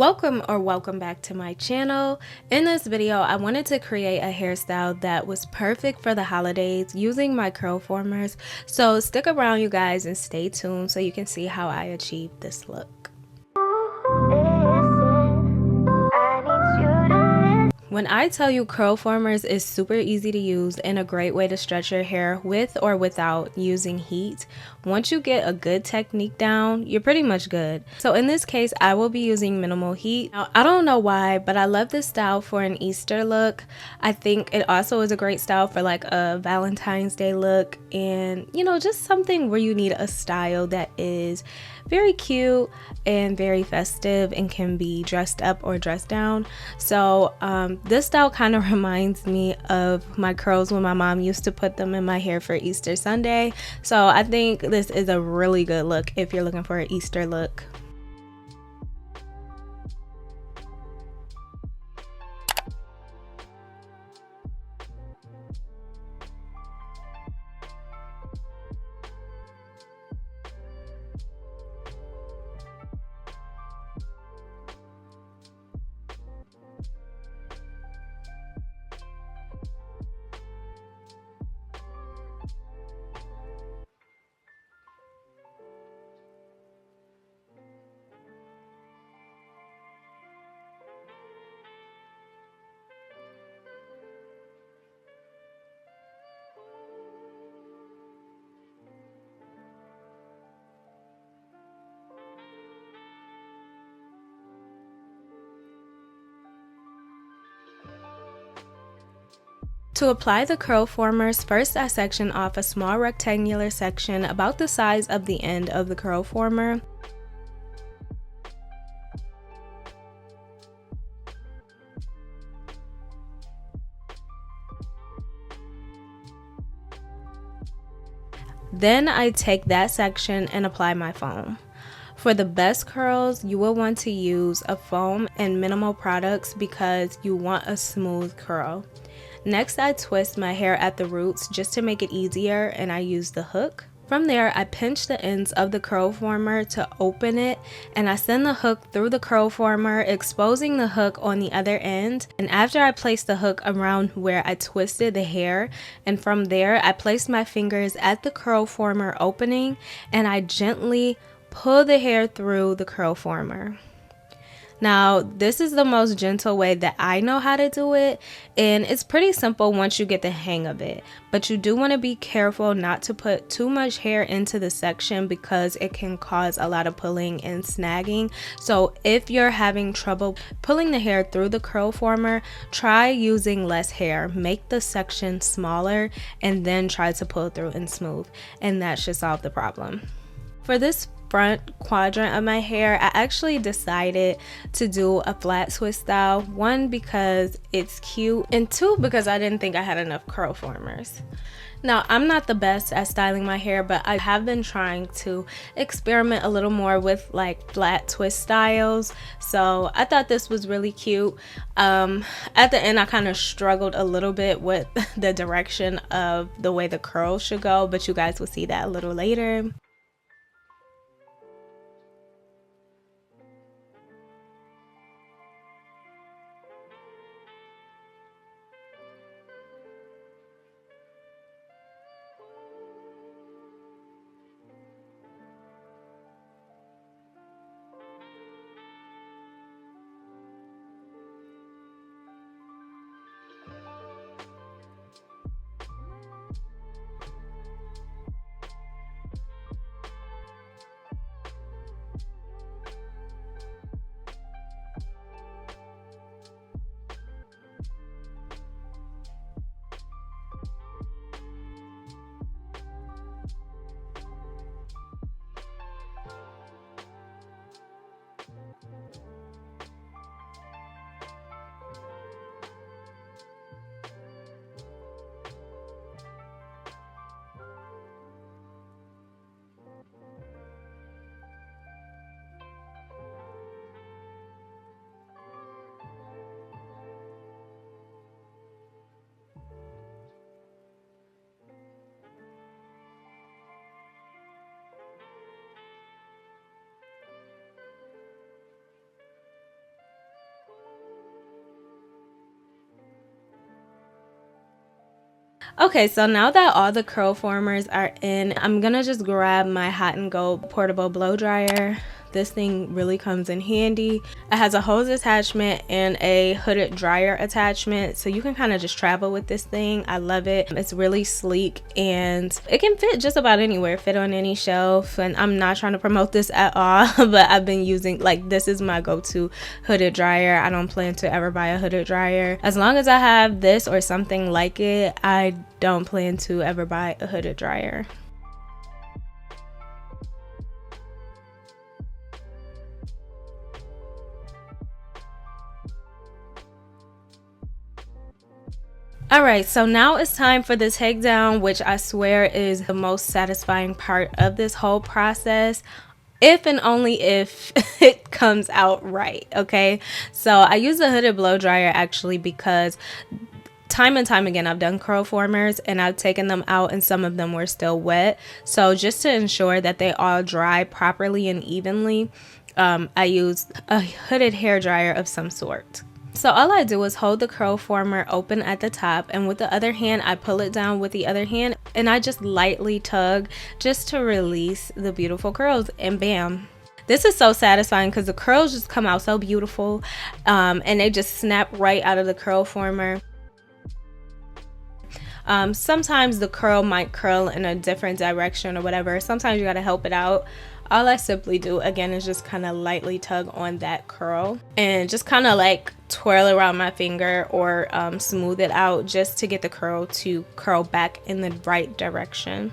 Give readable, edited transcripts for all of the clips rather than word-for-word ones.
Welcome back to my channel. In this video, I wanted to create a hairstyle that was perfect for the holidays using my curl formers. So stick around you guys and stay tuned so you can see how I achieved this look. When I tell you curl formers is super easy to use and a great way to stretch your hair with or without using heat, once you get a good technique down, you're pretty much good. So in this case, I will be using minimal heat. Now, I don't know why, but I love this style for an Easter look. I think it also is a great style for like a Valentine's Day look and, you know, just something where you need a style that is very cute and very festive and can be dressed up or dressed down. So this style kind of reminds me of my curls when my mom used to put them in my hair for Easter Sunday. So I think this is a really good look if you're looking for an Easter look. To apply the curl formers, first I section off a small rectangular section about the size of the end of the curl former. Then I take that section and apply my foam. For the best curls, you will want to use a foam and minimal products because you want a smooth curl. Next, I twist my hair at the roots just to make it easier, and I use the hook. From there, I pinch the ends of the curl former to open it, and I send the hook through the curl former, exposing the hook on the other end. And after I place the hook around where I twisted the hair, and from there, I place my fingers at the curl former opening, and I gently pull the hair through the curl former. Now, this is the most gentle way that I know how to do it, and it's pretty simple once you get the hang of it. But you do want to be careful not to put too much hair into the section because it can cause a lot of pulling and snagging. So if you're having trouble pulling the hair through the curl former, try using less hair. Make the section smaller and then try to pull through and smooth, and that should solve the problem. For this front quadrant of my hair, I actually decided to do a flat twist style. One, because it's cute, and two, because I didn't think I had enough curl formers. Now, I'm not the best at styling my hair, but I have been trying to experiment a little more with like flat twist styles. So I thought this was really cute. At the end, I kind of struggled a little bit with the direction of the way the curls should go, but you guys will see that a little later. Okay, so now that all the curl formers are in, I'm gonna just grab my Hot and Gold portable blow dryer. This thing really comes in handy. It has a hose attachment and a hooded dryer attachment, so you can kind of just travel with this thing. I love it. It's really sleek and it can fit just about anywhere, fit on any shelf. And I'm not trying to promote this at all, but I've been using, like, this is my go-to hooded dryer. I don't plan to ever buy a hooded dryer. As long as I have this or something like it, I don't plan to ever buy a hooded dryer. Alright, so now it's time for the takedown, which I swear is the most satisfying part of this whole process. If and only if it comes out right, okay? So I use a hooded blow dryer actually because time and time again I've done curl formers and I've taken them out and some of them were still wet. So just to ensure that they all dry properly and evenly, I use a hooded hair dryer of some sort. So all I do is hold the curl former open at the top, and with the other hand I pull it down with the other hand and I just lightly tug just to release the beautiful curls, and bam. This is so satisfying because the curls just come out so beautiful, and they just snap right out of the curl former. Sometimes the curl might curl in a different direction or whatever. Sometimes you gotta help it out. All I simply do again is just kind of lightly tug on that curl and just kind of like twirl around my finger or smooth it out just to get the curl to curl back in the right direction.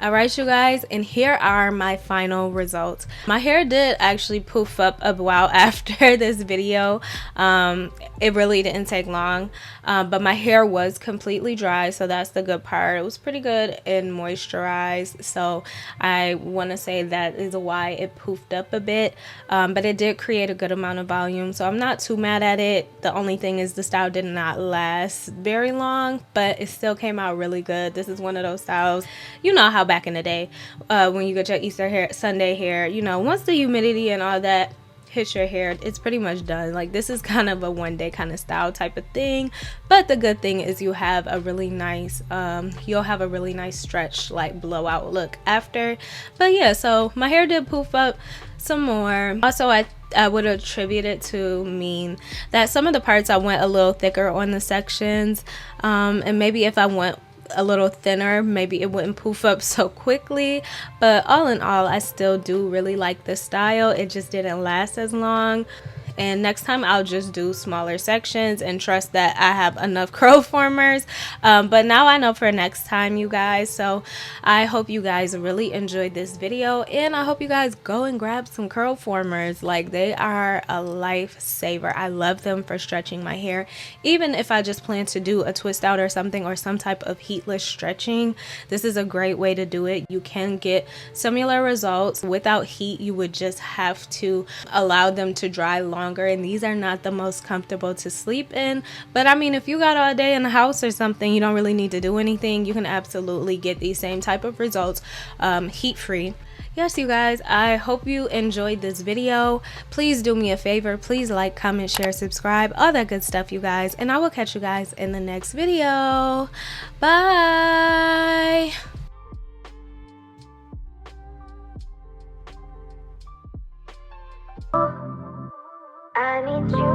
Alright you guys, and here are my final results. My hair did actually poof up a while after this video. It really didn't take long, but my hair was completely dry, so that's the good part. It was pretty good and moisturized, so I want to say that is why it poofed up a bit, but it did create a good amount of volume, so I'm not too mad at it. The only thing is the style did not last very long, but it still came out really good. This is one of those styles, you know how back in the day when you get your Easter hair, Sunday hair, you know, once the humidity and all that hits your hair, it's pretty much done. Like, this is kind of a one day kind of style type of thing, but the good thing is you have a really nice you'll have a really nice stretch, like, blowout look after. But yeah, so my hair did poof up some more. Also, I would attribute it to mean that some of the parts I went a little thicker on the sections, and maybe if I went a little thinner, maybe it wouldn't poof up so quickly. But all in all, I still do really like this style. It just didn't last as long, and next time I'll just do smaller sections and trust that I have enough curl formers. But now I know for next time, you guys. So I hope you guys really enjoyed this video, and I hope you guys go and grab some curl formers. Like, they are a lifesaver. I love them for stretching my hair. Even if I just plan to do a twist out or something, or some type of heatless stretching, this is a great way to do it. You can get similar results without heat. You would just have to allow them to dry longer, and these are not the most comfortable to sleep in. But I mean, if you got all day in the house or something, you don't really need to do anything, you can absolutely get these same type of results heat free. Yes, you guys, I hope you enjoyed this video. Please do me a favor, please like, comment, share, subscribe, all that good stuff, you guys, and I will catch you guys in the next video. Bye. I need you.